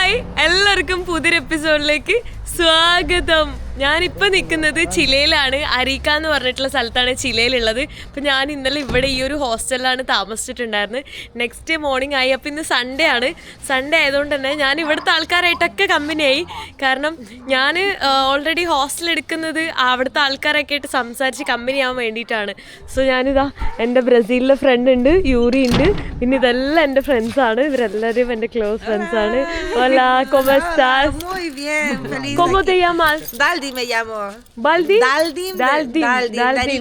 Hi, എല്ലാവർക്കും പുതിയൊരു എപ്പിസോഡിലേക്ക് സ്വാഗതം. ഞാനിപ്പോൾ നിൽക്കുന്നത് ചിലയിലാണ്. അരീക്ക എന്ന് പറഞ്ഞിട്ടുള്ള സ്ഥലത്താണ് ചിലയിലുള്ളത്. അപ്പോൾ ഞാൻ ഇന്നലെ ഇവിടെ ഈ ഒരു ഹോസ്റ്റലിലാണ് താമസിച്ചിട്ടുണ്ടായിരുന്നത്. നെക്സ്റ്റ് മോർണിംഗ് ആയി. അപ്പോൾ ഇന്ന് സൺഡേ ആണ്. സൺഡേ ആയതുകൊണ്ട് തന്നെ ഞാൻ ഇവിടുത്തെ ആൾക്കാരായിട്ടൊക്കെ കമ്പനിയായി. കാരണം ഞാൻ ഓൾറെഡി ഹോസ്റ്റൽ എടുക്കുന്നത് അവിടുത്തെ ആൾക്കാരൊക്കെ ആയിട്ട് സംസാരിച്ച് കമ്പനി ആവാൻ വേണ്ടിയിട്ടാണ്. സോ ഞാനിതാ എൻ്റെ ബ്രസീലിലെ ഫ്രണ്ട് ഉണ്ട്, യൂറി ഉണ്ട്, പിന്നെ ഇതെല്ലാം എൻ്റെ ഫ്രണ്ട്സാണ്. ഇവരെല്ലാവരും എൻ്റെ close ഫ്രണ്ട്സാണ്. Hola, ¿cómo estás? Muy bien, feliz. ¿Cómo te llamas? Daldi me llamo. Baldi? Daldim.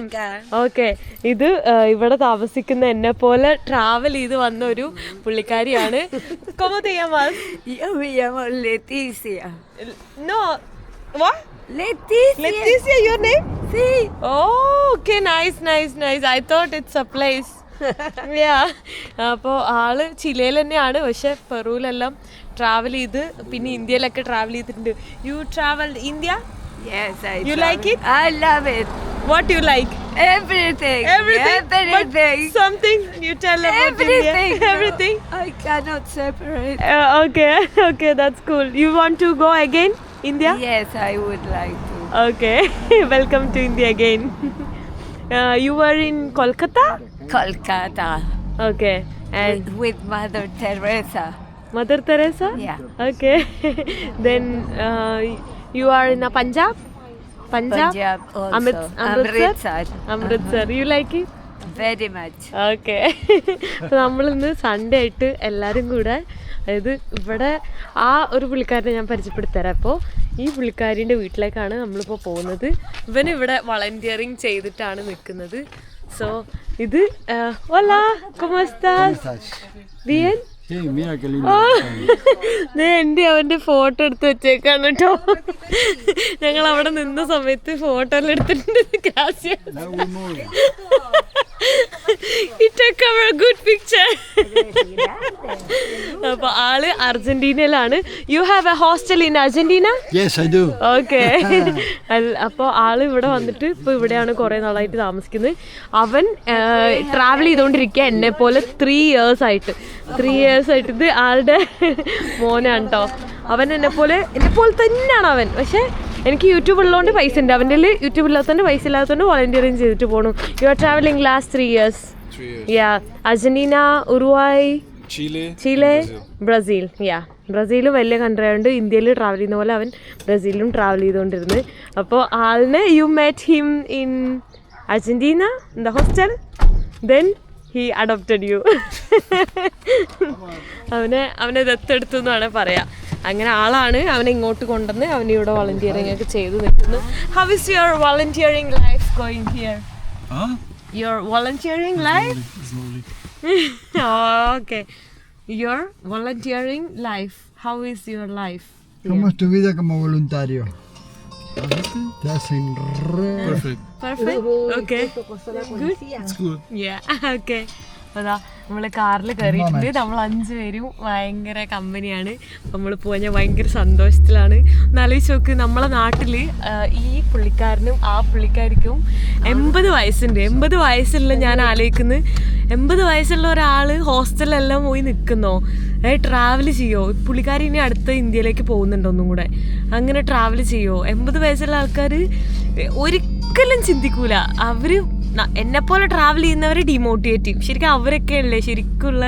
Okay, ഇത് ഇവിടെ താമസിക്കുന്ന എന്നെ പോലെ ട്രാവൽ ചെയ്ത് വന്ന ഒരു പുള്ളിക്കാരിയാണ്. ¿Cómo te llamas? Yo me llamo Leticia. No, what? Leticia, your name? Sí. Oh, okay, nice. I thought it's a place. Yeah. അപ്പോൾ ആള് ചിലയിൽ തന്നെയാണ്, പക്ഷെ പെറുവിലെല്ലാം ട്രാവൽ ചെയ്ത് പിന്നെ ഇന്ത്യയിലൊക്കെ ട്രാവൽ ചെയ്തിട്ടുണ്ട്. U travel India? Yes, I You travel. like it? I love it. What do you like? Everything. But something you tell about Everything. India. Everything. I cannot separate. Okay, that's cool. You want to go again, India? Yes, I would like to. Okay. Welcome to India again. You were in Kolkata? Kolkata. Okay. And With Mother Teresa. Mother Teresa? Yeah. Okay. Then you are in Punjab? Punjab also. Amritsar. You like it? Very much. Okay. അപ്പോൾ നമ്മളിന്ന് Sunday ആയിട്ട് എല്ലാവരും കൂടെ, അതായത് ഇവിടെ ആ ഒരു പുള്ളിക്കാരനെ ഞാൻ പരിചയപ്പെടുത്തരാം. അപ്പോൾ ഈ പുള്ളിക്കാരിൻ്റെ വീട്ടിലേക്കാണ് നമ്മളിപ്പോൾ പോകുന്നത്. ഇവനിവിടെ വളണ്ടിയറിങ് ചെയ്തിട്ടാണ് നിൽക്കുന്നത്. സോ ഇത് hola, ¿cómo estás? Bien? Sí, mira qué lindo. എൻ്റെ അവൻ്റെ ഫോട്ടോ എടുത്ത് വെച്ചേക്കാണ് കേട്ടോ. ഞങ്ങൾ അവിടെ നിന്ന സമയത്ത് ഫോട്ടോ എല്ലാം എടുത്തിട്ടുണ്ട്. Good picture. അപ്പൊ ആള് അർജന്റീനയിലാണ്. You have a hostel in Argentina? Yes, I do. Okay. അപ്പോൾ ആള് ഇവിടെ വന്നിട്ട് ഇപ്പോൾ ഇവിടെയാണ് കുറേ നാളായിട്ട് താമസിക്കുന്നത്. അവൻ ട്രാവൽ ചെയ്തുകൊണ്ടിരിക്കുക എന്നെ പോലെ 3 years ആയിട്ട്. ഇത് ആളുടെ മോനാണ് കേട്ടോ. അവൻ എന്നെ പോലെ തന്നെയാണ് അവൻ. പക്ഷേ എനിക്ക് യൂട്യൂബ് ഉള്ളതുകൊണ്ട് പൈസ ഉണ്ട്, അവൻ്റെ യൂട്യൂബ് ഇല്ലാത്തതുകൊണ്ട് പൈസ ഇല്ലാത്തതുകൊണ്ട് വളണ്ടിയറിങ് ചെയ്തിട്ട് പോകണം. You are travelling last 3 years. Yeah, Argentina, Uruguay, Chile, Brazil. ബ്രസീലും വലിയ കൺട്രി ആയതുകൊണ്ട് ഇന്ത്യയിൽ ട്രാവൽ ചെയ്യുന്ന പോലെ അവൻ ബ്രസീലിലും ട്രാവൽ ചെയ്തുകൊണ്ടിരുന്നത്. അപ്പോൾ ആളിനെ U met him in Argentina in the hostel, then he adopted you. അവനെ ദത്തെടുത്തു എന്നാണ് പറയാ. അങ്ങനെ ആളാണ് അവനെ ഇങ്ങോട്ട് കൊണ്ടുവന്ന് അവന് ഇവിടെ വളണ്ടിയറിങ് ഒക്കെ ചെയ്ത് നിൽക്കുന്നു. How is your volunteering life going here? Your volunteering life? Okay. Your volunteering life. How is your life? ¿Cómo es tu vida como voluntario? Te hacen Perfect. Okay. Good. It's good. Yeah. Okay. അതാ നമ്മൾ കാറിൽ കയറിയിട്ടുണ്ട്. നമ്മൾ 5 പേരും ഭയങ്കര കമ്പനിയാണ്. നമ്മൾ പോകാൻ ഭയങ്കര സന്തോഷത്തിലാണ്. ഒന്ന് ആലോചിച്ച് നോക്ക്, നമ്മളെ നാട്ടിൽ ഈ പുള്ളിക്കാരനും ആ പുള്ളിക്കാരിക്കും 80 വയസ്സുണ്ട്. 80 വയസ്സുള്ള ഞാൻ ആലോചിക്കുന്നത്, 80 വയസ്സുള്ള ഒരാൾ ഹോസ്റ്റലിലെല്ലാം പോയി നിൽക്കുന്നോ, ട്രാവൽ ചെയ്യോ? പുള്ളിക്കാരി ഇനി അടുത്ത ഇന്ത്യയിലേക്ക് പോകുന്നുണ്ടോ ഒന്നും കൂടെ, അങ്ങനെ ട്രാവൽ ചെയ്യോ? 80 വയസ്സുള്ള ആൾക്കാർ ഒരിക്കലും ചിന്തിക്കൂല. അവർ എന്നെപ്പോലെ ട്രാവൽ ചെയ്യുന്നവരെ ഡിമോട്ടിവേറ്റ് ചെയ്യും. ശരിക്കും അവരൊക്കെയല്ലേ ശരിക്കുള്ള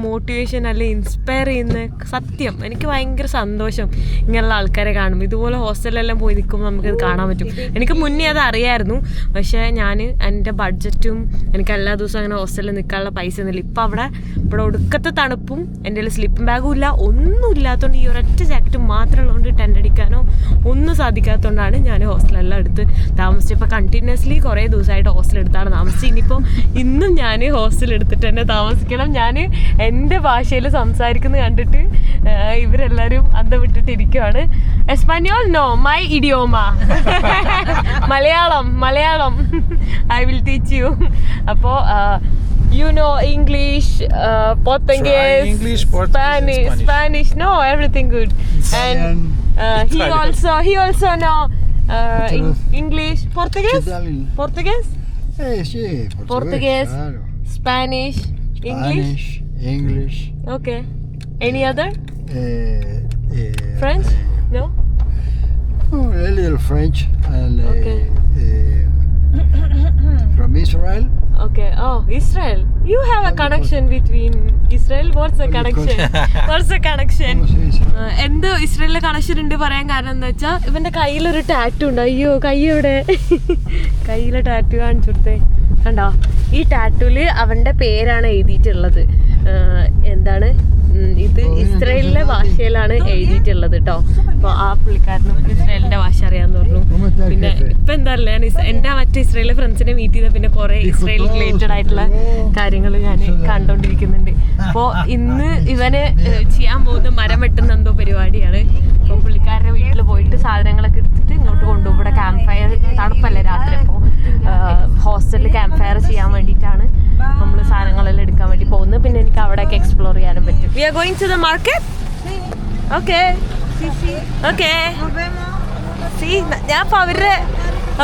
മോട്ടിവേഷൻ അല്ലെ ഇൻസ്പയർ ചെയ്യുന്ന. സത്യം എനിക്ക് ഭയങ്കര സന്തോഷം ഇങ്ങനെയുള്ള ആൾക്കാരെ കാണും. ഇതുപോലെ ഹോസ്റ്റലിലെല്ലാം പോയി നിൽക്കുമ്പോൾ നമുക്കത് കാണാൻ പറ്റും. എനിക്ക് മുന്നേ അത് അറിയായിരുന്നു, പക്ഷേ ഞാൻ എൻ്റെ ബഡ്ജറ്റും എനിക്ക് എല്ലാ ദിവസവും അങ്ങനെ ഹോസ്റ്റലിൽ നിൽക്കാനുള്ള പൈസ ഒന്നുമില്ല. ഇപ്പം ഇവിടെ ഒടുക്കത്തെ തണുപ്പും എൻ്റെ കയ്യിൽ സ്ലിപ്പിംഗ് ബാഗും ഇല്ല, ഒന്നും ഇല്ലാത്തതുകൊണ്ട് ഈ ഒരൊറ്റ ജാക്കറ്റ് മാത്രം ഉള്ളതുകൊണ്ട് ടെൻ്റ് അടിക്കാനോ ഒന്നും സാധിക്കാത്തതുകൊണ്ടാണ് ഞാൻ ഹോസ്റ്റലെല്ലാം എടുത്ത് താമസിച്ചത്. ഇപ്പോൾ കണ്ടിന്യൂസ്ലി കുറേ ദിവസമായിട്ട് ഹോസ്റ്റൽ എടുത്താണ് താമസിച്ചത്. ഇനിയിപ്പോൾ ഇന്നും ഞാൻ ഹോസ്റ്റൽ എടുത്തിട്ട് തന്നെ താമസിക്കണം. ഞാൻ എൻ്റെ ഭാഷയിൽ സംസാരിക്കുന്നത് കണ്ടിട്ട് ഇവരെല്ലാവരും അന്തം വിട്ടിട്ടിരിക്കുകയാണ്. എസ്പാനിയോൾ നോ, മൈ ഇഡിയോമ. Malayalam I will teach you. അപ്പോൾ you know English, Portuguese, Spanish, no, everything good. And he also know English, Portuguese. Sí, Portuguese, claro. Spanish, English. English. Okay. Any other? French? No? Oh, a little French and Okay. from Israel. Okay. Oh, Israel. You have a connection between Israel. What's the connection? What's the connection? എന്തോ ഇസ്രയേലിലെ connection ഉണ്ട് പറയാൻ കാരണം എന്താ വെച്ചാൽ ഇവന്റെ കയ്യിലൊരു tattoo ഉണ്ട്. അയ്യോ കൈ എവിടെ? കയ്യിലെ ടാറ്റു കാണിച്ചു കൊടുത്തേ. കണ്ടോ? ഈ ടാറ്റുവില് അവന്റെ പേരാണ് എഴുതിയിട്ടുള്ളത്. എന്താണ് ഇത്? ഇസ്രയേലിലെ ഭാഷയിലാണ് എഴുതിയിട്ടുള്ളത് കേട്ടോ. അപ്പൊ ആ പുള്ളിക്കാരനും ഇസ്രയേലിന്റെ ഭാഷ അറിയാന്ന് പറഞ്ഞു. പിന്നെ ഇപ്പൊ എന്താ ഞാൻ എന്റെ മറ്റേ ഇസ്രയേലിലെ ഫ്രണ്ട്സിനെ മീറ്റ് ചെയ്ത പിന്നെ കുറെ ഇസ്രയേൽ റിലേറ്റഡ് ആയിട്ടുള്ള കാര്യങ്ങൾ ഞാൻ കണ്ടോണ്ടിരിക്കുന്നുണ്ട്. അപ്പോ ഇന്ന് ഇവന് ചെയ്യാൻ പോകുന്ന മരം വെട്ടുന്ന എന്തോ പരിപാടിയാണ്. അപ്പൊ പുള്ളിക്കാരുടെ വീട്ടിൽ പോയിട്ട് സാധനങ്ങളൊക്കെ എടുത്തിട്ട് ഇങ്ങോട്ട് കൊണ്ടുപോകും. ഇവിടെ ക്യാമ്പ് ഫയർ തണുപ്പല്ലേ രാത്രി, അപ്പോൾ ഹോസ്റ്റലിൽ ക്യാമ്പ് ഫയർ ചെയ്യാൻ വേണ്ടിയിട്ടാണ് നമ്മൾ സാധനങ്ങളെല്ലാം എടുക്കാൻ വേണ്ടി പോകുന്നത്. പിന്നെ എനിക്ക് അവിടെയൊക്കെ എക്സ്പ്ലോർ ചെയ്യാനും പറ്റും. We are going to the market. Okay okay. ഞാൻ ഇപ്പോൾ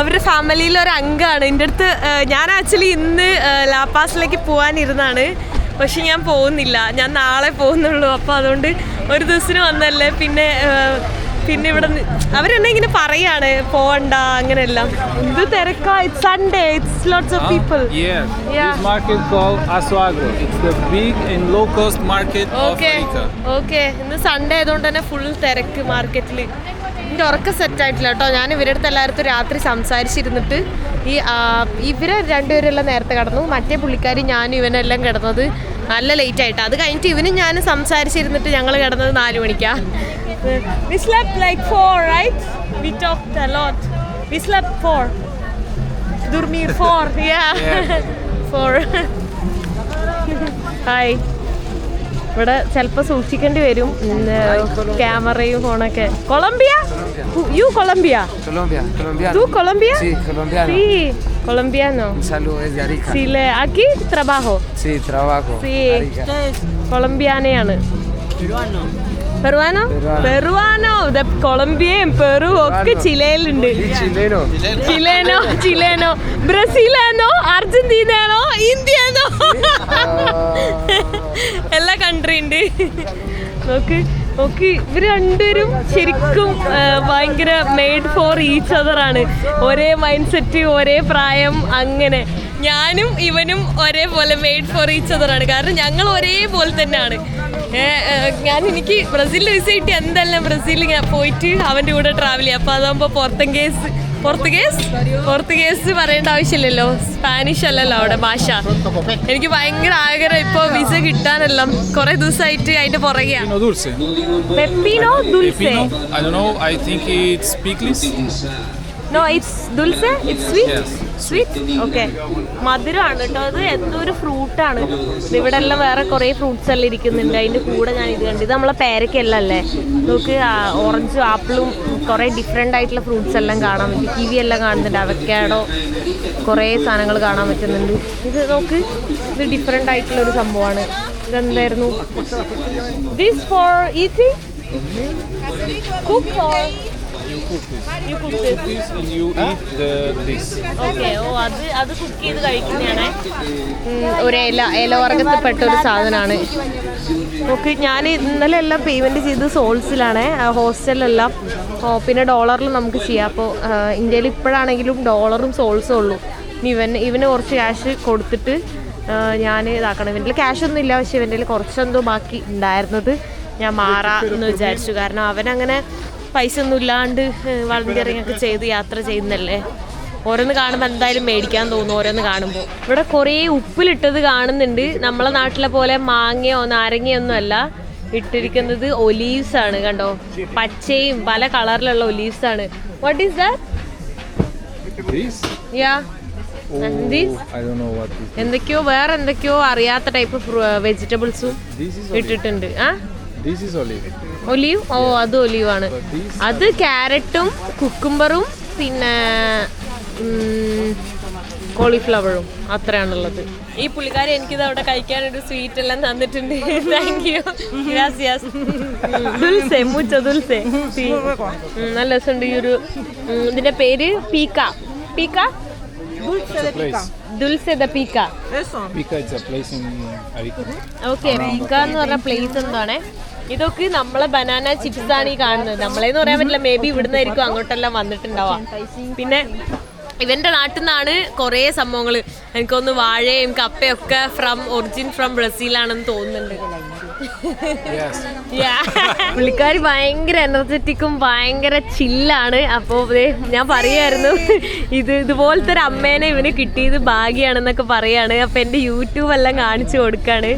അവരുടെ ഫാമിലിയിലെ ഒരു അംഗമാണ്. എൻ്റെ അടുത്ത് ഞാൻ ആക്ച്വലി ഇന്ന് ലാപ്പാസിലേക്ക് പോകാനിരുന്നാണ്, പക്ഷെ ഞാൻ പോകുന്നില്ല. ഞാൻ നാളെ പോകുന്നുള്ളൂ. അപ്പോൾ അതുകൊണ്ട് ഒരു ദിവസത്തിന് വന്നല്ലേ. പിന്നെ ഇവിടെ അവരെന്നെ ഇങ്ങനെ പറയാണ് പോവണ്ട അങ്ങനെയെല്ലാം. എന്ത് തിരക്കാ. It's Sunday. It's lots of people. Yes. This market called Asoagro. It's the big and low cost market of Arica. Okay. ഇന്ന് സൺഡേ ആയതുകൊണ്ട് തന്നെ ഫുൾ തിരക്ക് മാർക്കറ്റിൽ. എൻ്റെ ഉറക്കം സെറ്റായിട്ടില്ല കേട്ടോ. ഞാൻ ഇവരുടെ അടുത്ത് എല്ലായിടത്തും രാത്രി സംസാരിച്ചിരുന്നിട്ട് ഇവരെ രണ്ടുപേരെല്ലാം നേരത്തെ കിടന്നു. മറ്റേ പുള്ളിക്കാരി ഞാനും ഇവനെല്ലാം കിടന്നത് നല്ല ലേറ്റ് ആയിട്ട്. അത് കഴിഞ്ഞിട്ട് ഇവനും ഞാനും സംസാരിച്ചിരുന്നിട്ട് ഞങ്ങൾ കിടന്നത് 4 മണിക്കാണ്. We slept like 4, right? We talked a lot. We slept 4. Dormir 4, yeah. 4. Hi. ഇവിടെ ചിലപ്പോൾ സൂക്ഷിക്കേണ്ടി വരും ക്യാമറയും ഫോണൊക്കെ. Colombia? You Colombia? Colombiano. ¿Tú Colombia? Sí, colombiano. Sí, colombiano. Un saludo desde Arica. Sí, aquí trabajo. Sí, trabajo. Sí. Arica. കൊളംബിയാനയാണ്. പെറുവാനോ? പെറുവാനോ. കൊളംബിയയും Peru ഒക്കെ ചിലയിലുണ്ട്. ചിലേനോ ബ്രസീലാണോ അർജന്റീനയാണോ ഇന്ത്യയാണോ എല്ലാ കൺട്രി ഉണ്ട്. നോക്ക് ഇവര് രണ്ടുപേരും ശരിക്കും ഭയങ്കര മെയ്ഡ് ഫോർ ഈച്ച് അതർ ആണ്. ഒരേ മൈൻഡ് സെറ്റ്, ഒരേ പ്രായം. അങ്ങനെ ഞാനും ഇവനും ഒരേപോലെ മെയ്ഡ് ഫോർ ഈച്ച് അതർ ആണ്. കാരണം ഞങ്ങൾ ഒരേപോലെ തന്നെയാണ്. എനിക്ക് ബ്രസീലിൽ വിസ കിട്ടി. എന്തെല്ലാം ബ്രസീലിൽ പോയിട്ട് അവൻ്റെ കൂടെ ട്രാവൽ ചെയ്യാം. അപ്പോൾ അതാകുമ്പോൾ പോർത്തുഗീസ് പറയേണ്ട ആവശ്യമില്ലല്ലോ. സ്പാനിഷ് അല്ലല്ലോ അവിടെ ഭാഷ. എനിക്ക് ഭയങ്കര ആഗ്രഹം ഇപ്പോൾ വിസ കിട്ടാനെല്ലാം. കുറെ ദിവസമായിട്ട് അതിന്റെ പുറകെയാണ്. Dulce. Pepino dulce. I don't know. I think it's pickles. No, it's dulce. It's sweet. Yes. Sweet. Okay. മധുരമാണ് കേട്ടോ. അത് എന്തോ ഒരു ഫ്രൂട്ടാണ്. ഇവിടെ എല്ലാം വേറെ കുറേ ഫ്രൂട്ട്സ് എല്ലാം ഇരിക്കുന്നുണ്ട്. അതിൻ്റെ കൂടെ ഞാൻ ഇത് കണ്ടു. ഇത് നമ്മളെ പേരയ്ക്കെല്ലാം അല്ലേ. നമുക്ക് ഓറഞ്ചും ആപ്പിളും കുറേ ഡിഫറെൻ്റ് ആയിട്ടുള്ള ഫ്രൂട്ട്സ് എല്ലാം കാണാൻ പറ്റും. കിവി എല്ലാം കാണുന്നുണ്ട്. അവക്കാഡോ കുറേ സാധനങ്ങൾ കാണാൻ പറ്റുന്നുണ്ട്. ഇത് നോക്ക്, ഇത് ഡിഫറെൻ്റ് ആയിട്ടുള്ള ഒരു സംഭവമാണ്. ഇതെന്തായിരുന്നു? This for eating? Cook or? You cook this. And you eat this. Okay. അത് കുക്ക് ചെയ്ത് കഴിക്കുന്നതാണ്. ഒരു ഇലവർഗത്തിൽപ്പെട്ട ഒരു സാധനമാണ്. ഓക്കെ. ഞാൻ ഇന്നലെ എല്ലാം പേയ്മെൻറ്റ് ചെയ്ത് സോൾസിലാണ്, ഹോസ്റ്റലിലെല്ലാം. പിന്നെ ഡോളറിൽ നമുക്ക് ചെയ്യാം. അപ്പോൾ ഇന്ത്യയിൽ ഇപ്പോഴാണെങ്കിലും ഡോളറും സോൾസും ഉള്ളൂ. ഇവന് കുറച്ച് ക്യാഷ് കൊടുത്തിട്ട് ഞാൻ ഇതാക്കണം. ഇവൻ്റെ ക്യാഷൊന്നും ഇല്ല, പക്ഷേ ഇവൻ്റെ കുറച്ചെന്തോ ബാക്കി ഉണ്ടായിരുന്നത് ഞാൻ മാറാമെന്ന് വിചാരിച്ചു. കാരണം അവനങ്ങനെ പൈസ ഒന്നും ഇല്ലാണ്ട് വളണ്ടിയറിങ് ഒക്കെ ചെയ്ത് യാത്ര ചെയ്യുന്നല്ലേ. ഓരോന്ന് കാണുമ്പോൾ എന്തായാലും മേടിക്കാൻ തോന്നും. ഓരോന്ന് കാണുമ്പോൾ ഇവിടെ കുറേ ഉപ്പിലിട്ടത് കാണുന്നുണ്ട്. നമ്മളെ നാട്ടിലെ പോലെ മാങ്ങയോ നാരങ്ങയോ ഒന്നും അല്ല ഇട്ടിരിക്കുന്നത്. ഒലീവ്സ് ആണ്. കണ്ടോ, പച്ചയും പല കളറിലുള്ള ഒലീവ്സ് ആണ്. What is that? എന്തൊക്കെയോ വേറെ എന്തൊക്കെയോ അറിയാത്ത ടൈപ്പ് വെജിറ്റബിൾസും ഇട്ടിട്ടുണ്ട്. ഒലീവ്. ഓ, അത് ഒലീവ് ആണ്. അത് ക്യാരറ്റും കുക്കുംബറും പിന്നെ കോളിഫ്ലവറും അത്രയാണുള്ളത്. ഈ പുള്ളിക്കാരി എനിക്കിത് അവിടെ കഴിക്കാനൊരു സ്വീറ്റ് എല്ലാം തന്നിട്ടുണ്ട്. Thank you. ദുൽസെ, മുച്ചോ ദുൽസെ. നല്ല രസമുണ്ട്. ഈ ഒരു ഇതിന്റെ പേര് പീക്ക. Dulce de Pica. Pica is a place in Arica. Okay, Pica എന്ന് പറഞ്ഞ പ്ലേസ് എന്താണ്. ഇതൊക്കെ നമ്മളെ ബനാന ചിപ്സ് ആണ് ഈ കാണുന്നത്. നമ്മളെന്ന് പറയാൻ പറ്റില്ല, മേ ബി ഇവിടുന്നായിരിക്കും അങ്ങോട്ടെല്ലാം വന്നിട്ടുണ്ടാവാം. പിന്നെ ഇവന്റെ നാട്ടിൽ നിന്നാണ് കുറേ സംഭവങ്ങൾ, എനിക്കൊന്ന് വാഴയും കപ്പയൊക്കെ ഒറിജിൻ ഫ്രം ബ്രസീലാണെന്ന് തോന്നുന്നുണ്ട്. പുള്ളിക്കാരി ഭയങ്കര എനർജറ്റിക്കും ഭയങ്കര ചില്ലാണ്. അപ്പോൾ ഞാൻ പറയായിരുന്നു ഇതുപോലത്തെ ഒരു അമ്മേനെ ഇവന് കിട്ടിയത് ഭാഗ്യാണെന്നൊക്കെ പറയാണ്. അപ്പൊ എന്റെ യൂട്യൂബ് എല്ലാം കാണിച്ചു കൊടുക്കാണ്,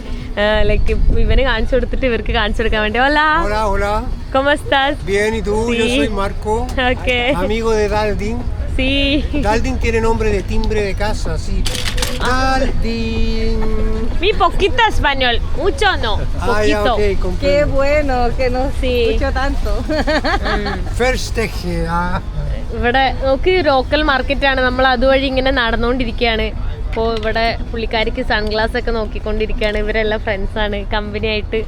ലൈക്ക് ഇവന് കാണിച്ചു കൊടുത്തിട്ട് ഇവർക്ക് കാണിച്ചു കൊടുക്കാൻ വേണ്ടി. Hola. Hola, hola. ¿Cómo estás? Bien, ¿y tú? Sí. Yo soy Marco, Okay. amigo de Daldin. Sí. Daldin tiene nombre de timbre de casa, sí. Daldin. Mi poquito español, mucho no, Ah, ya, poquito. ok, Qué comprendo. bueno que no Sí. escucho tanto. Versteche, ah. ഇവിടെ നോക്ക് local മാർക്കറ്റാണ്, നമ്മൾ അതുവഴി ഇങ്ങനെ നടന്നുകൊണ്ടിരിക്കുകയാണ്. അപ്പോൾ ഇവിടെ പുള്ളിക്കാരിക്ക് സൺഗ്ലാസ് ഒക്കെ നോക്കിക്കൊണ്ടിരിക്കുകയാണ്. ഇവരെല്ലാം ഫ്രണ്ട്സാണ്, കമ്പനി ആയിട്ട്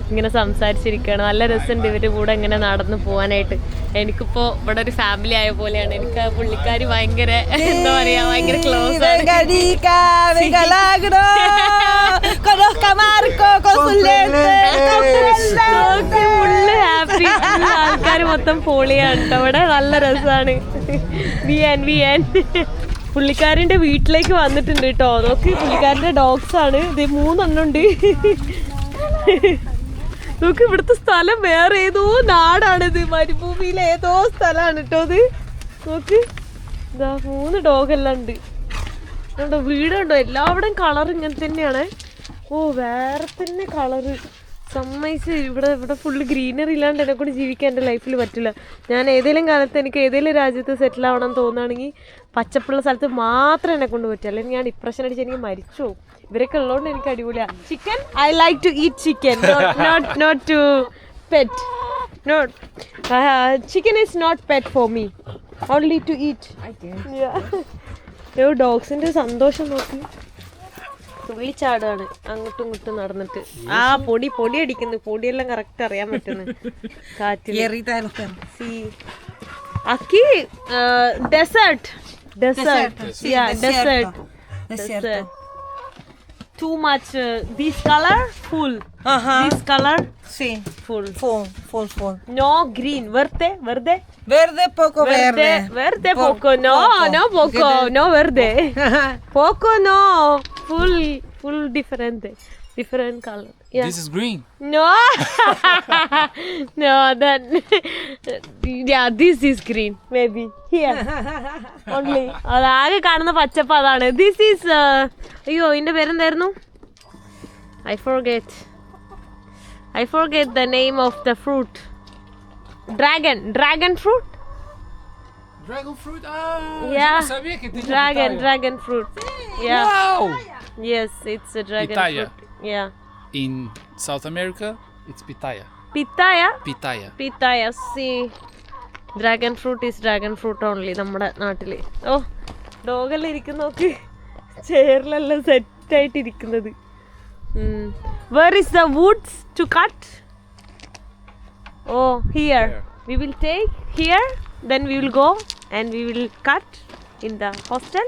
ഇങ്ങനെ സംസാരിച്ചിരിക്കുകയാണ്. നല്ല രസമുണ്ട് ഇവരുടെ കൂടെ ഇങ്ങനെ നടന്നു പോകാനായിട്ട്. എനിക്കിപ്പോൾ ഇവിടെ ഒരു ഫാമിലി ആയ പോലെയാണ്. എനിക്ക് ആ പുള്ളിക്കാരി ഭയങ്കര എന്താ പറയാ, ഭയങ്കര ക്ലോസ് ആണ്. Venga Rica, venga Lagro, conozca a Marco con sus lentes. Full happy, ആൾക്കാർ മൊത്തം പൊളിയാണ് കേട്ടോ. ഇവിടെ നല്ല രസമാണ്. പുള്ളിക്കാരൻ്റെ വീട്ടിലേക്ക് വന്നിട്ടുണ്ട് കേട്ടോ. നോക്ക്, പുള്ളിക്കാരൻ്റെ ഡോഗ്സ് ആണ് ഇത്, 3 എണ്ണം ഉണ്ട്. നോക്ക്, ഇവിടുത്തെ സ്ഥലം വേറെ ഏതോ നാടാണിത്, മരുഭൂമിയിലെ ഏതോ സ്ഥലമാണ് കേട്ടോ ഇത്. നോക്ക്, ഇതാ 3 ഡോഗെല്ലാം ഉണ്ട് കണ്ടോ. വീടുണ്ടോ, എല്ലാവിടെയും കളർ ഇങ്ങനെ തന്നെയാണ്. ഓ, വേറെ തന്നെ കളറ്, സമ്മതിച്ച്. ഇവിടെ ഫുള്ള് ഗ്രീനറി ഇല്ലാണ്ട് എന്നെ കൊണ്ട് ജീവിക്കാൻ എൻ്റെ ലൈഫിൽ പറ്റില്ല. ഞാൻ ഏതെങ്കിലും കാലത്ത് എനിക്ക് ഏതെങ്കിലും രാജ്യത്ത് സെറ്റിൽ ആവണം തോന്നുകയാണെങ്കിൽ പച്ചപ്പുള്ള സ്ഥലത്ത് മാത്രമേ എന്നെ കൊണ്ട് പറ്റും, അല്ലെങ്കിൽ ഞാൻ ഡിപ്രഷൻ അടിച്ച് എനിക്ക് മരിച്ചു പോകും. ഇവരൊക്കെ ഉള്ളതുകൊണ്ട് എനിക്ക് അടിപൊളിയാണ്. Chicken, I like to eat chicken, not to pet. Not chicken is not pet for me, only to eat. ഡോഗ്സിൻ്റെ സന്തോഷം നോക്കി തുള്ളിച്ചാടാണ് അങ്ങോട്ടും ഇങ്ങോട്ടും നടന്നിട്ട്. ആ പൊടി അടിക്കുന്നു, പൊടിയെല്ലാം കറക്റ്റ് അറിയാൻ പറ്റുന്നു കാറ്റിൽ. Tierrita de los perros. aquí desert. Sí, Yeah, desierto. desert. Too much this color full. This color Sí, full. full. No green, verde. Verde, poco verde. Verde poco. No poco, no verde. Poco no, full different color. Yeah. This is green. No. No, then yeah, this is green maybe here only. അതാകെ കാണുന്ന പച്ചപ്പ് അതാണ്. This is അയ്യോ, ഇതിന്റെ പേരെന്തായിരുന്നു? I forget the name of the fruit. Dragon fruit. Dragon fruit. Ah, Yeah. yo no sabía que tenía Dragon fruit. Yeah. Wow. Yes, it's a dragon Pitaya. fruit. Yeah. In South America, it's pitaya. Pitaya. Pitaya. See, dragon fruit is dragon fruit only നമ്മുടെ നാട്ടില്. ഓ, ഡോഗെല്ലാം ഇരിക്കുന്ന നോക്ക്, ചെയറിലെല്ലാം സെറ്റായിട്ട് ഇരിക്കുന്നത്. Where is the woods to cut? Oh, here. We will take here, then we will go and we will cut in the hostel.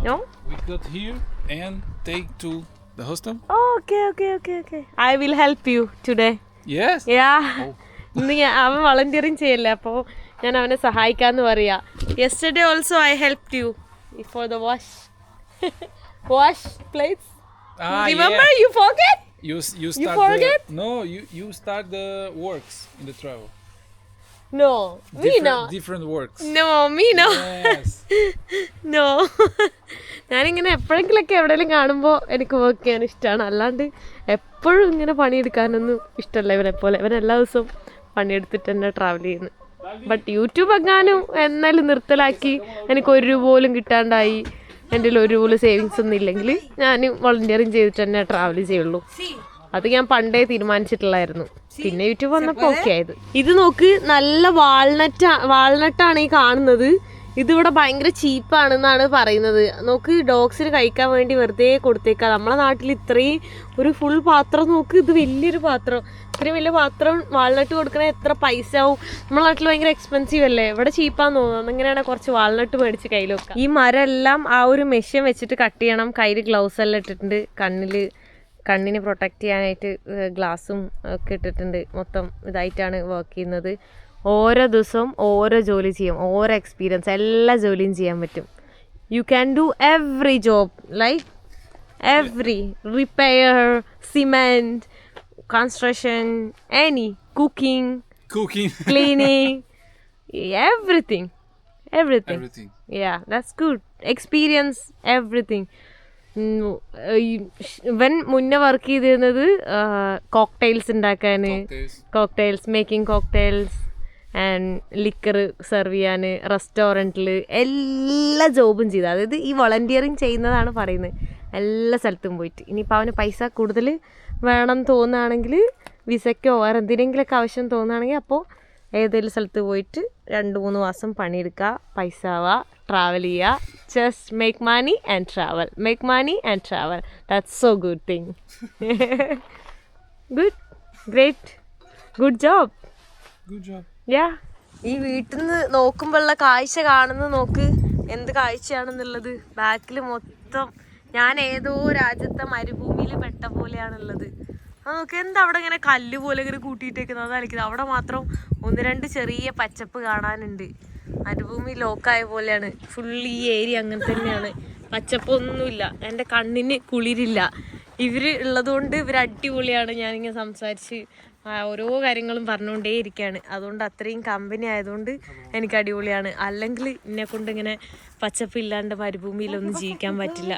No? We cut here and take to the hostel. Oh, okay. I will help you today. Yes. Yeah. ഇന്ന് അവൻ volunteering ചെയ്യല്ലേ, അപ്പോൾ ഞാൻ അവനെ സഹായിക്കാന്ന് പറയാ. Yesterday also I helped you for the wash plates. Remember? Yeah. You forget? You start forget? You start the works in the travel. No, me no. Different works. No, me no. Yes. No. ഞാനിങ്ങനെ എപ്പോഴെങ്കിലൊക്കെ എവിടെയെങ്കിലും കാണുമ്പോൾ എനിക്ക് work ചെയ്യാൻ ഇഷ്ടമാണ്, അല്ലാണ്ട് എപ്പോഴും ഇങ്ങനെ പണിയെടുക്കാനൊന്നും ഇഷ്ടമല്ല ഇവനെ പോലെ. ഇവൻ എല്ലാ ദിവസവും പണിയെടുത്തിട്ട് തന്നെ ട്രാവൽ ചെയ്യുന്നു. ബട്ട് യൂട്യൂബ് എങ്ങാനും എന്നാലും നിർത്തലാക്കി എനിക്ക് 1 രൂപ പോലും കിട്ടാണ്ടായി, എൻ്റെ കയ്യിൽ 1 രൂപ പോലും സേവിങ്സ് ഒന്നും ഇല്ലെങ്കിൽ ഞാൻ വോളണ്ടിയറിങ് ചെയ്തിട്ട് തന്നെ ട്രാവൽ ചെയ്യുള്ളൂ. അത് ഞാൻ പണ്ടേ തീരുമാനിച്ചിട്ടുള്ളായിരുന്നു. പിന്നെ യൂട്യൂബ് വന്നപ്പോൾ ഓക്കെ ആയത്. ഇത് നോക്ക്, നല്ല വാൾനട്ടാണ് ഈ കാണുന്നത്. ഇതിവിടെ ഭയങ്കര ചീപ്പാണെന്നാണ് പറയുന്നത്. നോക്ക്, ഡോഗ്സിന് കഴിക്കാൻ വേണ്ടി വെറുതെ കൊടുത്തേക്കാം. നമ്മളെ നാട്ടിൽ ഇത്രയും ഒരു ഫുൾ പാത്രം നോക്ക്, ഇത് വലിയൊരു പാത്രം, ഇത്രയും വലിയ പാത്രം വാൾനട്ട് കൊടുക്കണേ എത്ര പൈസ ആവും? നമ്മളെ നാട്ടിൽ ഭയങ്കര എക്സ്പെൻസീവ് അല്ലേ, ഇവിടെ ചീപ്പാന്ന് തോന്നുന്നു. അങ്ങനെയാണ് കുറച്ച് വാൾനട്ട് മേടിച്ച് കയ്യിൽ വെക്കാം. ഈ മരം എല്ലാം ആ ഒരു മെഷീൻ വെച്ചിട്ട് കട്ട് ചെയ്യണം. കയ്യിൽ ഗ്ലൗസ് എല്ലാം ഇട്ടിട്ടുണ്ട്, കണ്ണിൽ കണ്ണിന് പ്രൊട്ടക്റ്റ് ചെയ്യാനായിട്ട് ഗ്ലാസും ഒക്കെ ഇട്ടിട്ടുണ്ട്. മൊത്തം ഇതായിട്ടാണ് വർക്ക് ചെയ്യുന്നത്. ഓരോ ദിവസവും ഓരോ ജോലി ചെയ്യും, ഓരോ എക്സ്പീരിയൻസ്, എല്ലാ ജോലിയും ചെയ്യാൻ പറ്റും. You can do every job, like every repair, cement, construction, any cooking, cleaning, everything. Yeah, that's good. Experience everything. ഇവൻ മുന്നേ വർക്ക് ചെയ്തിരുന്നത് കോക്ടെയിൽസ് ഉണ്ടാക്കാൻ, cocktails making, cocktails and liquor serve ചെയ്യാൻ, റെസ്റ്റോറൻറ്റിൽ എല്ലാ ജോബും ചെയ്തു. അതായത് ഈ വോളണ്ടിയറിങ് ചെയ്യുന്നതാണ് പറയുന്നത്, എല്ലാ സ്ഥലത്തും പോയിട്ട്. ഇനിയിപ്പോൾ അവന് പൈസ കൂടുതൽ വേണം തോന്നുകയാണെങ്കിൽ, വിസയ്ക്കോ വേറെ എന്തിനെങ്കിലുമൊക്കെ ആവശ്യം തോന്നുകയാണെങ്കിൽ, അപ്പോൾ ഏതെങ്കിലും സ്ഥലത്ത് പോയിട്ട് 2-3 മാസം പണിയെടുക്കുക, പൈസ ആവുക, ട്രാവൽ ചെയ്യുക. Just make money and travel, make money and travel. That's so good thing. Good, great, good job. Yeah. ഈ വീട്ടിൽ നിന്ന് നോക്കുമ്പോഴുള്ള കാഴ്ച കാണുന്നത് നോക്ക്, എന്ത് കാഴ്ചയാണെന്നുള്ളത്. ബാക്കിൽ മൊത്തം ഞാൻ ഏതോ രാജ്യത്തെ മരുഭൂമിയിൽ പെട്ട പോലെയാണുള്ളത്. നമുക്ക് എന്താ അവിടെ ഇങ്ങനെ കല്ല് പോലെ ഇങ്ങനെ കൂട്ടിയിട്ടേക്കുന്നത്, അതായിരിക്കുന്നത്. അവിടെ മാത്രം 1-2 ചെറിയ പച്ചപ്പ് കാണാനുണ്ട്. മരുഭൂമി ലോക്കായ പോലെയാണ് ഫുൾ ഈ ഏരിയ. അങ്ങനെ തന്നെയാണ്, പച്ചപ്പൊന്നുമില്ല. എൻ്റെ കണ്ണിന് കുളിരില്ല. ഇവർ ഉള്ളതുകൊണ്ട് ഇവർ അടിപൊളിയാണ്. ഞാനിങ്ങനെ സംസാരിച്ച് ഓരോ കാര്യങ്ങളും പറഞ്ഞുകൊണ്ടേ ഇരിക്കുകയാണ്. അതുകൊണ്ട് അത്രയും കമ്പനി ആയതുകൊണ്ട് എനിക്ക് അടിപൊളിയാണ്. അല്ലെങ്കിൽ എന്നെ കൊണ്ട് ഇങ്ങനെ പച്ചപ്പില്ലാണ്ട് മരുഭൂമിയിലൊന്നും ജീവിക്കാൻ പറ്റില്ല.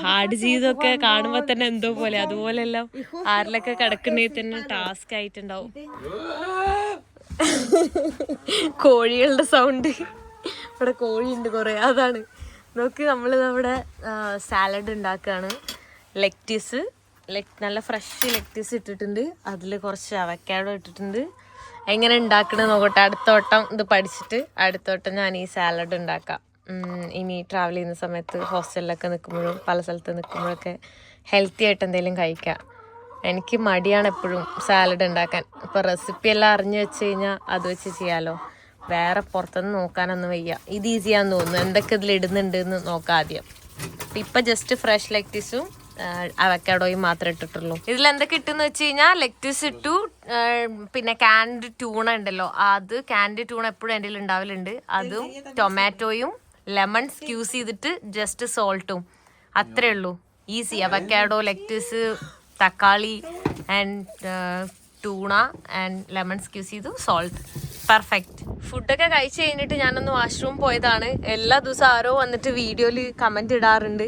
ഹാർഡ് ജീവിതമൊക്കെ കാണുമ്പോൾ തന്നെ എന്തോ പോലെ, അതുപോലെല്ലാം ആരിലൊക്കെ കിടക്കണേ തന്നെ ടാസ്ക് ആയിട്ടുണ്ടാവും. കോഴികളുടെ സൗണ്ട്, ഇവിടെ കോഴിയുണ്ട് കുറേ, അതാണ്. നോക്ക്, നമ്മൾ നമ്മുടെ സാലഡ് ഉണ്ടാക്കുകയാണ്. ലെക്ടീസ്, നല്ല ഫ്രഷ് ലെക്ടീസ് ഇട്ടിട്ടുണ്ട്. അതിൽ കുറച്ച് അവക്കാഡോ ഇട്ടിട്ടുണ്ട്. എങ്ങനെ ഉണ്ടാക്കണമെന്ന് നോക്കട്ടെ. അടുത്ത വട്ടം ഇത് പഠിച്ചിട്ട് അടുത്ത വട്ടം ഞാൻ ഈ സാലഡ് ഉണ്ടാക്കാം. ഇനി ട്രാവൽ ചെയ്യുന്ന സമയത്ത് ഹോസ്റ്റലിലൊക്കെ നിൽക്കുമ്പോഴും പല സ്ഥലത്ത് നിൽക്കുമ്പോഴൊക്കെ ഹെൽത്തി ആയിട്ട് എന്തെങ്കിലും കഴിക്കാം. എനിക്ക് മടിയാണ് എപ്പോഴും സാലഡ് ഉണ്ടാക്കാൻ. ഇപ്പോൾ റെസിപ്പി എല്ലാം അറിഞ്ഞു വെച്ച് കഴിഞ്ഞാൽ അത് വെച്ച് ചെയ്യാമല്ലോ. വേറെ പുറത്തുനിന്ന് നോക്കാനൊന്നും വയ്യ. ഇത് ഈസിയാന്ന് തോന്നുന്നു. എന്തൊക്കെ ഇതിൽ ഇടുന്നുണ്ട് എന്ന് നോക്കാം ആദ്യം. ഇപ്പം ജസ്റ്റ് ഫ്രഷ് ലെക്ടീസും അവക്കാഡോയും മാത്രമേ ഇട്ടിട്ടുള്ളൂ. ഇതിൽ എന്തൊക്കെ ഇട്ടെന്ന് വെച്ച് കഴിഞ്ഞാൽ ലെക്ടീസ് ഇട്ടു, പിന്നെ കാൻഡ് ട്യൂണ ഉണ്ടല്ലോ, അത് കാൻഡ് ട്യൂണ എപ്പോഴും എൻ്റെ കയ്യിൽ ഉണ്ടാവലുണ്ട്. അതും ടൊമാറ്റോയും ലെമൺ സ്ക്യൂസ് ചെയ്തിട്ട് ജസ്റ്റ് സോൾട്ടും, അത്രേ ഉള്ളൂ. ഈസി. അവക്കാഡോ, ലെക്ടീസ്, തക്കാളി and tuna and lemon squeeze ചെയ്തു, സോൾട്ട്. പെർഫെക്റ്റ്. ഫുഡൊക്കെ കഴിച്ച് കഴിഞ്ഞിട്ട് ഞാനൊന്ന് വാഷ്റൂം പോയതാണ്. എല്ലാ ദിവസവും ആരോ വന്നിട്ട് വീഡിയോയിൽ കമൻറ്റ് ഇടാറുണ്ട്,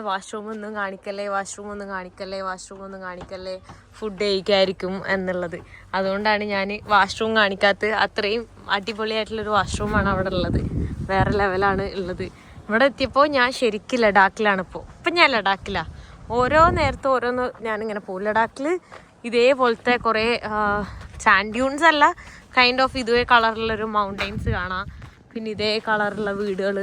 വാഷ്റൂം ഒന്നും കാണിക്കല്ലേ, വാഷ്റൂം ഒന്നും കാണിക്കല്ലേ, വാഷ്റൂം ഒന്നും കാണിക്കല്ലേ, ഫുഡ് കഴിക്കായിരിക്കും എന്നുള്ളത്. അതുകൊണ്ടാണ് ഞാൻ വാഷ്റൂം കാണിക്കാത്തത്. അത്രയും അടിപൊളിയായിട്ടുള്ളൊരു വാഷ്റൂമാണ് അവിടെ ഉള്ളത്. വേറെ ലെവലാണ് ഉള്ളത്. ഇവിടെ എത്തിയപ്പോൾ ഞാൻ ശരിക്കും ലഡാക്കിലാണ്. ഇപ്പം ഞാൻ ലഡാക്കിലാണ്. ഓരോ നേരത്തും ഓരോന്ന് ഞാനിങ്ങനെ പോകും. ലഡാക്കിൽ ഇതേപോലത്തെ കുറേ സാൻഡ് ഡ്യൂൺസ് അല്ല, കൈൻഡ് ഓഫ് ഇതേ കളറിലുള്ളൊരു മൗണ്ടെയിൻസ് കാണാം. പിന്നെ ഇതേ കളറുള്ള വീടുകൾ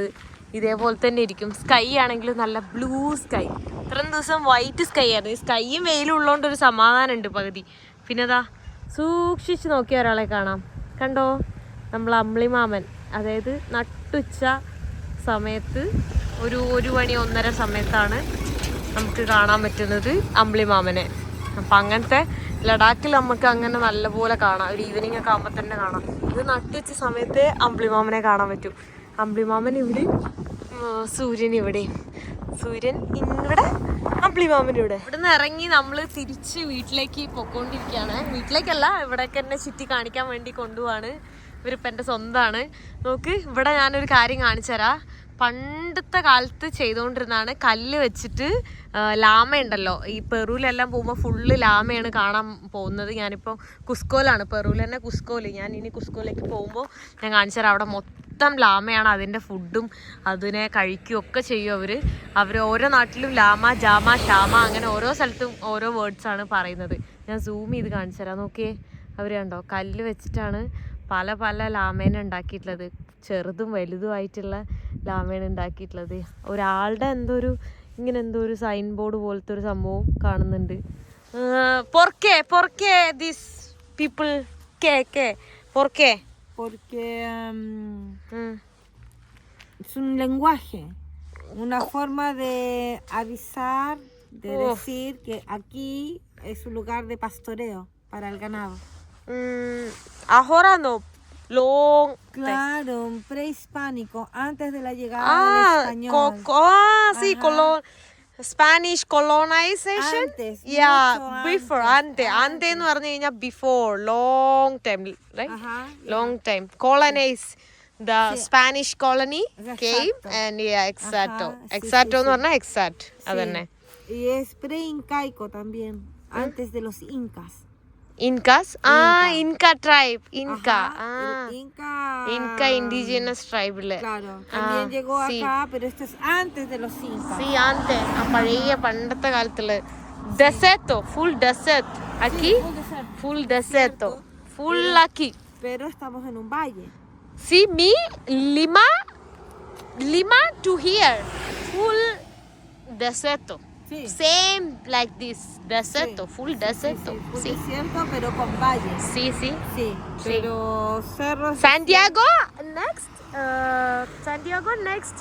ഇതേപോലെ തന്നെ ഇരിക്കും. സ്കൈ ആണെങ്കിൽ നല്ല ബ്ലൂ സ്കൈ. ഇത്രയും ദിവസം വൈറ്റ് സ്കൈ ആയിരുന്നു. ഈ സ്കൈയും വെയിലും ഉള്ളതുകൊണ്ട് ഒരു സമാധാനമുണ്ട് പകുതി. പിന്നെ അതാ സൂക്ഷിച്ച് നോക്കിയ ഒരാളെ കാണാം, കണ്ടോ? നമ്മൾ അമ്പിളിമാമൻ. അതായത് നട്ടുച്ച സമയത്ത് ഒരു 1 മണി 1:30 സമയത്താണ് നമുക്ക് കാണാൻ പറ്റുന്നത് അമ്പിളിമാമനെ. അപ്പം അങ്ങനത്തെ ലഡാക്കിൽ നമുക്ക് അങ്ങനെ നല്ലപോലെ കാണാം. ഒരു ഈവനിങ് ഒക്കെ ആകുമ്പോൾ തന്നെ കാണാം. ഇത് നട്ടുച്ച സമയത്ത് അമ്പിളിമാമനെ കാണാൻ പറ്റും. അമ്പിളിമാമൻ ഇവിടെ, സൂര്യൻ ഇവിടെ, സൂര്യൻ ഇവിടെ, അമ്പിളിമാമൻ ഇവിടെ. ഇവിടെ നിന്ന് ഇറങ്ങി നമ്മൾ തിരിച്ച് വീട്ടിലേക്ക് പൊക്കോണ്ടിരിക്കുകയാണ്. വീട്ടിലേക്കല്ല, ഇവിടേക്ക് എന്നെ ചുറ്റി കാണിക്കാൻ വേണ്ടി കൊണ്ടുപോവാണ്. ഇവരിപ്പോൾ എൻ്റെ സ്വന്തമാണ്. നോക്ക്, ഇവിടെ ഞാനൊരു കാര്യം കാണിച്ചു തരാം. പണ്ടത്തെ കാലത്ത് ചെയ്തുകൊണ്ടിരുന്നതാണ്. കല്ല് വെച്ചിട്ട് ലാമയുണ്ടല്ലോ, ഈ പെറുവിലെല്ലാം പോകുമ്പോൾ ഫുള്ള് ലാമയാണ് കാണാൻ പോകുന്നത്. ഞാനിപ്പോൾ കുസ്കോലാണ്, പെറുവിൽ തന്നെ കുസ്കോല്. ഞാൻ ഇനി കുസ്കോയിലേക്ക് പോകുമ്പോൾ ഞാൻ കാണിച്ചു തരാം. അവിടെ മൊത്തം ലാമയാണ്. അതിൻ്റെ ഫുഡും അതിനെ കഴിക്കുകയൊക്കെ ചെയ്യും അവർ ഓരോ നാട്ടിലും ലാമ, ജാമ, ഷാമ, അങ്ങനെ ഓരോ സ്ഥലത്തും ഓരോ വേർഡ്സാണ് പറയുന്നത്. ഞാൻ സൂം ചെയ്ത് കാണിച്ചു തരാം. നോക്കിയേ, അവർ കണ്ടോ, കല്ല് വെച്ചിട്ടാണ് പല പല ലാമേനെ ഉണ്ടാക്കിയിട്ടുള്ളത്. ചെറുതും വലുതുമായിട്ടുള്ള ലാമേന ഉണ്ടാക്കിയിട്ടുള്ളത്. ഒരാളുടെ ഇങ്ങനെ എന്തോ ഒരു സൈൻ ബോർഡ് പോലത്തെ ഒരു സംഭവം കാണുന്നുണ്ട്. പൊർക്കേ ദിസ് പീപ്പിൾ പൊർക്കേ Porque es un lenguaje, una forma de avisar de decir que aquí es un lugar de pastoreo para el ganado. Ahora no. Long. Claro, un prehispánico, antes de la llegada del español. Sí, Spanish colonization. Antes, Yeah, mucho before, antes, ante എന്ന് പറഞ്ഞു കഴിഞ്ഞാൽ before, long time, right? Ajá, Long time. Colonize. The Spanish colony came Exacto. and yeah, exacto. Ajá, sí, Exacto sí, എന്ന് sí. പറഞ്ഞാൽ exact. Sí. അതന്നെ. Y es pre-incaico también, antes de los incas. Incas? Inca tribe. Inca. Ajá, el Inca. Inca indigenous tribe. Claro, también llegó sí. acá, pero esto es antes de los incas. Sí, ante. ആ പഴയ പണ്ടത്തെ കാലത്തുള്ള deserto, full desert. Aquí, full desert. full deserto. Full aquí. Pero estamos en un valle. See me, Lima to here. Full deserto. Sí. Same like this. Deserto, Sí. full Sí, deserto. sí, full Sí. desierto, pero con valles. Sí, sí. Sí, pero cerros. Santiago next. Santiago next.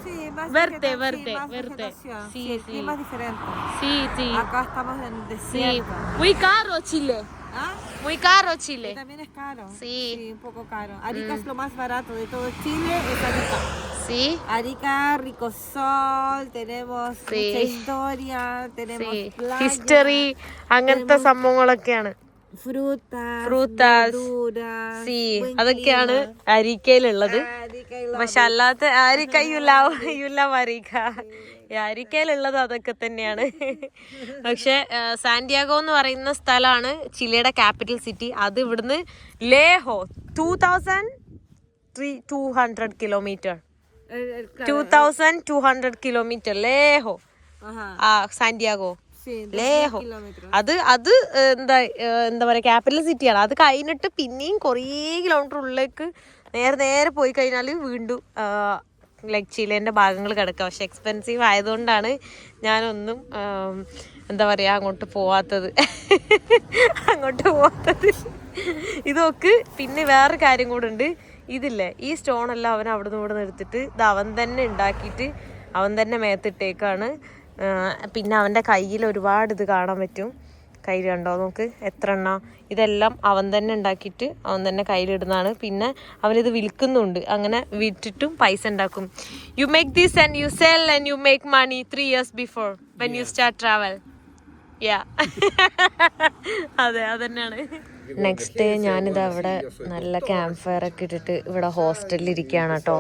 Sí, más Verde, sí, verde, más verde. vegetación. Sí, Sí, el sí. clima es diferente. Sí, sí. Acá estamos en Sí. desierto. Muy caro Chile. ¿Ah? Muy caro Y Chile. también es caro. Sí. un poco caro. Arica es lo más barato de todo Chile, es Arica. Sí. Arica, rico sol, tenemos Sí. mucha historia, tenemos Sí. playa, History അങ്ങനത്തെ സംഭവങ്ങളൊക്കെയാണ്. frutas, Frutas. verduras, C buen അതൊക്കെയാണ് clima. അരിക്കയിലുള്ളത്. Arica y പക്ഷെ അല്ലാത്ത അരിക്ക you love അരിക്ക. അരിക്കയിലുള്ളത് അതൊക്കെ തന്നെയാണ്. പക്ഷെ Santiago എന്ന് പറയുന്ന സ്ഥലമാണ് ചിലിയുടെ ക്യാപിറ്റൽ സിറ്റി. അത് ഇവിടുന്ന് ലേഹോ 2200 കിലോമീറ്റർ. 2200 കിലോമീറ്റർ ലേഹോ. Ajá. സാന്റിയാഗോ Sí, 2.000 ലേഹോ. kilómetros. അത് എന്താ പറയാ ക്യാപിറ്റൽ സിറ്റിയാണ്. അത് കഴിഞ്ഞിട്ട് പിന്നെയും കുറേ കിലോമീറ്റർ ഉള്ളിലേക്ക് നേരെ പോയി കഴിഞ്ഞാൽ വീണ്ടും ലൈക്ക് ചിലേൻ്റെ ഭാഗങ്ങൾ കിടക്കുക. പക്ഷെ എക്സ്പെൻസീവ് ആയതുകൊണ്ടാണ് ഞാനൊന്നും എന്താ പറയുക അങ്ങോട്ട് പോവാത്തത്. ഇതൊക്കെ പിന്നെ വേറെ കാര്യം കൂടെ ഉണ്ട്. ഇതില്ലേ ഈ സ്റ്റോണെല്ലാം അവൻ അവിടെ നിന്ന് ഇവിടെ നിന്ന് എടുത്തിട്ട് ഇത് അവൻ തന്നെ ഉണ്ടാക്കിയിട്ട് അവൻ തന്നെ മേത്തിട്ടേക്കാണ്. പിന്നെ അവൻ്റെ കയ്യിൽ ഒരുപാട് ഇത് കാണാൻ പറ്റും. കയ്യിൽ കണ്ടോ നോക്ക് എത്ര എണ്ണ. ഇതെല്ലാം അവൻ തന്നെ ഉണ്ടാക്കിയിട്ട് അവൻ തന്നെ കയ്യിലിടുന്നതാണ്. പിന്നെ അവനിത് വിൽക്കുന്നുണ്ട്. അങ്ങനെ വിറ്റിട്ടും പൈസ ഉണ്ടാക്കും. You make this and you sell and you make money 3 years before when you start travel. Yeah അതെ അതന്നെയാണ്. നെക്സ്റ്റ് ഡേ ഞാനിത് അവിടെ നല്ല ക്യാമ്പ് ഫയർ ഒക്കെ ഇട്ടിട്ട് ഇവിടെ ഹോസ്റ്റലിൽ ഇരിക്കുകയാണ് കേട്ടോ.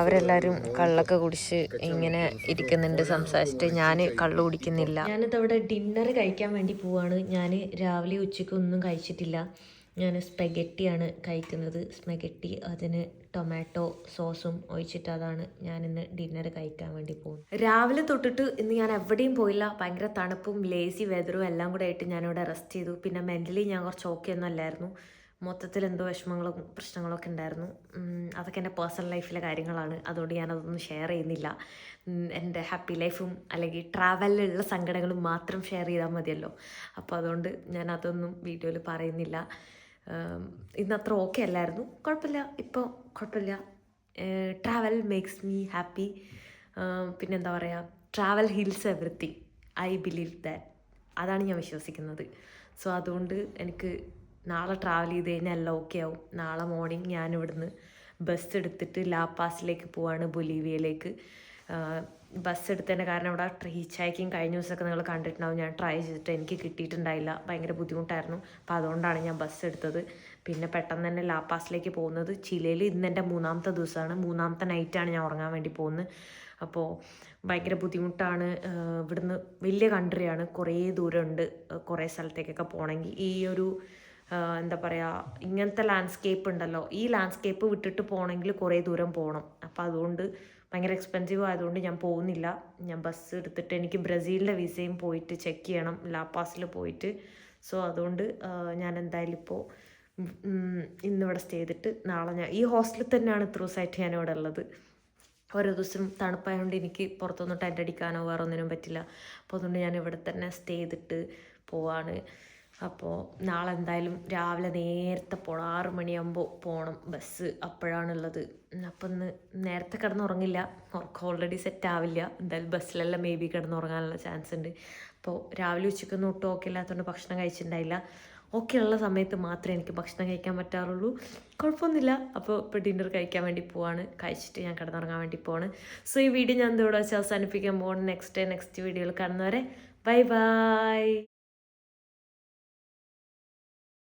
അവരെല്ലാവരും കള്ളൊക്കെ കുടിച്ച് ഇങ്ങനെ ഇരിക്കുന്നുണ്ട് സംസാരിച്ചിട്ട്. ഞാൻ കള്ള് കുടിക്കുന്നില്ല. ഞാനിത് അവിടെ ഡിന്നർ കഴിക്കാൻ വേണ്ടി പോവാണ്. ഞാൻ രാവിലെ ഉച്ചയ്ക്ക് ഒന്നും കഴിച്ചിട്ടില്ല. ഞാൻ സ്പെഗറ്റിയാണ് കഴിക്കുന്നത്. സ്പെഗറ്റി അതിന് ടൊമാറ്റോ സോസും ഒഴിച്ചിട്ട് അതാണ് ഞാനിന്ന് ഡിന്നർ കഴിക്കാൻ വേണ്ടി പോകുന്നത്. രാവിലെ തൊട്ടിട്ട് ഇന്ന് ഞാൻ എവിടെയും പോയില്ല. ഭയങ്കര തണുപ്പും ലേസി വെതറും എല്ലാം കൂടെ ആയിട്ട് ഞാനിവിടെ റെസ്റ്റ് ചെയ്തു. പിന്നെ മെൻ്റലി ഞാൻ കുറച്ച് ഓക്കെ ഒന്നും അല്ലായിരുന്നു. മൊത്തത്തിൽ എന്തോ വിഷമങ്ങളും പ്രശ്നങ്ങളൊക്കെ ഉണ്ടായിരുന്നു. അതൊക്കെ എൻ്റെ പേഴ്സണൽ ലൈഫിലെ കാര്യങ്ങളാണ്. അതുകൊണ്ട് ഞാനതൊന്നും ഷെയർ ചെയ്യുന്നില്ല. എൻ്റെ ഹാപ്പി ലൈഫും അല്ലെങ്കിൽ ട്രാവലിലുള്ള സങ്കടങ്ങളും മാത്രം ഷെയർ ചെയ്താൽ മതിയല്ലോ. അപ്പോൾ അതുകൊണ്ട് ഞാൻ അതൊന്നും വീഡിയോയിൽ പറയുന്നില്ല. ഇന്ന് അത്ര ഓക്കെ അല്ലായിരുന്നു. കുഴപ്പമില്ല, ഇപ്പോൾ കുഴപ്പമില്ല. Travel makes me happy. പിന്നെന്താ പറയുക, travel heels everything. I believe that. അതാണ് ഞാൻ വിശ്വസിക്കുന്നത്. സോ അതുകൊണ്ട് എനിക്ക് നാളെ ട്രാവൽ ചെയ്ത് കഴിഞ്ഞാൽ എല്ലാം ഓക്കെ ആവും. നാളെ മോർണിംഗ് ഞാനിവിടുന്ന് ബസ് എടുത്തിട്ട് ലാപാസിലേക്ക് പോവാണ്, ബൊലീവിയയിലേക്ക്. ബസ് എടുത്തതിൻ്റെ കാരണം ഇവിടെ ഹീച്ച് ഹൈക്കിങ് കഴിഞ്ഞ ദിവസമൊക്കെ നിങ്ങൾ കണ്ടിട്ടുണ്ടാവും. ഞാൻ ട്രൈ ചെയ്തിട്ട് എനിക്ക് കിട്ടിയിട്ടുണ്ടായില്ല. ഭയങ്കര ബുദ്ധിമുട്ടായിരുന്നു. അപ്പോൾ അതുകൊണ്ടാണ് ഞാൻ ബസ് എടുത്തത്. പിന്നെ പെട്ടെന്ന് തന്നെ ലാപാസിലേക്ക് പോകുന്നത്. ചിലയിൽ ഇന്ന് എൻ്റെ 3ാമത്തെ ദിവസമാണ്. 3ാമത്തെ നൈറ്റാണ് ഞാൻ ഉറങ്ങാൻ വേണ്ടി പോകുന്നത്. അപ്പോൾ ഭയങ്കര ബുദ്ധിമുട്ടാണ്. ഇവിടുന്ന് വലിയ കൺട്രിയാണ്, കുറേ ദൂരമുണ്ട് കുറേ സ്ഥലത്തേക്കൊക്കെ പോകണമെങ്കിൽ. ഈ ഒരു എന്താ പറയുക, ഇങ്ങനത്തെ ലാൻഡ്സ്കേപ്പ് ഉണ്ടല്ലോ, ഈ ലാൻഡ്സ്കേപ്പ് വിട്ടിട്ട് പോകണമെങ്കിൽ കുറേ ദൂരം പോകണം. അപ്പോൾ അതുകൊണ്ട് ഭയങ്കര എക്സ്പെൻസീവ് ആയതുകൊണ്ട് ഞാൻ പോകുന്നില്ല. ഞാൻ ബസ് എടുത്തിട്ട് എനിക്ക് ബ്രസീലിൻ്റെ വിസയും പോയിട്ട് ചെക്ക് ചെയ്യണം, ലാപാസിൽ പോയിട്ട്. സോ അതുകൊണ്ട് ഞാൻ എന്തായാലും ഇപ്പോൾ ഇന്നിവിടെ സ്റ്റേ ചെയ്തിട്ട് നാളെ ഞാൻ ഈ ഹോസ്റ്റലിൽ തന്നെയാണ് ഇത്ര ദിവസമായിട്ട് ഞാനിവിടെ ഉള്ളത്. ഓരോ ദിവസം തണുപ്പായതുകൊണ്ട് എനിക്ക് പുറത്തൊന്നും ടെൻ്റ് അടിക്കാനോ വേറെ ഒന്നിനും പറ്റില്ല. അപ്പോൾ അതുകൊണ്ട് ഞാൻ ഇവിടെ തന്നെ സ്റ്റേ ചെയ്തിട്ട് പോവാണ്. അപ്പോൾ നാളെ എന്തായാലും രാവിലെ നേരത്തെ പോകണം, 6 മണിയാകുമ്പോൾ പോകണം ബസ്, അപ്പോഴാണുള്ളത്. അപ്പം ഇന്ന് നേരത്തെ കിടന്നുറങ്ങില്ല, ഉറക്കം ഓൾറെഡി സെറ്റ് ആവില്ല. എന്തായാലും ബസ്സിലെല്ലാം മേ ബി കിടന്നുറങ്ങാനുള്ള ചാൻസ് ഉണ്ട്. അപ്പോൾ രാവിലെ ഉച്ചയ്ക്കൊന്നും ഒട്ടും ഓക്കെ ഇല്ലാത്തതുകൊണ്ട് ഭക്ഷണം കഴിച്ചിട്ടുണ്ടായില്ല. ഓക്കെ ഉള്ള സമയത്ത് മാത്രമേ എനിക്ക് ഭക്ഷണം കഴിക്കാൻ പറ്റാറുള്ളൂ. കുഴപ്പമൊന്നുമില്ല. അപ്പോൾ ഇപ്പോൾ ഡിന്നർ കഴിക്കാൻ വേണ്ടി പോവാണ്, കഴിച്ചിട്ട് ഞാൻ കിടന്നുറങ്ങാൻ വേണ്ടി പോവാണ്. സോ ഈ വീഡിയോ ഞാൻ ഇതോടെ വെച്ച് അവസാനിപ്പിക്കാൻ പോവാണ്. നെക്സ്റ്റ് വീഡിയോയിൽ കാണുന്നവരെ ബൈ ബൈ.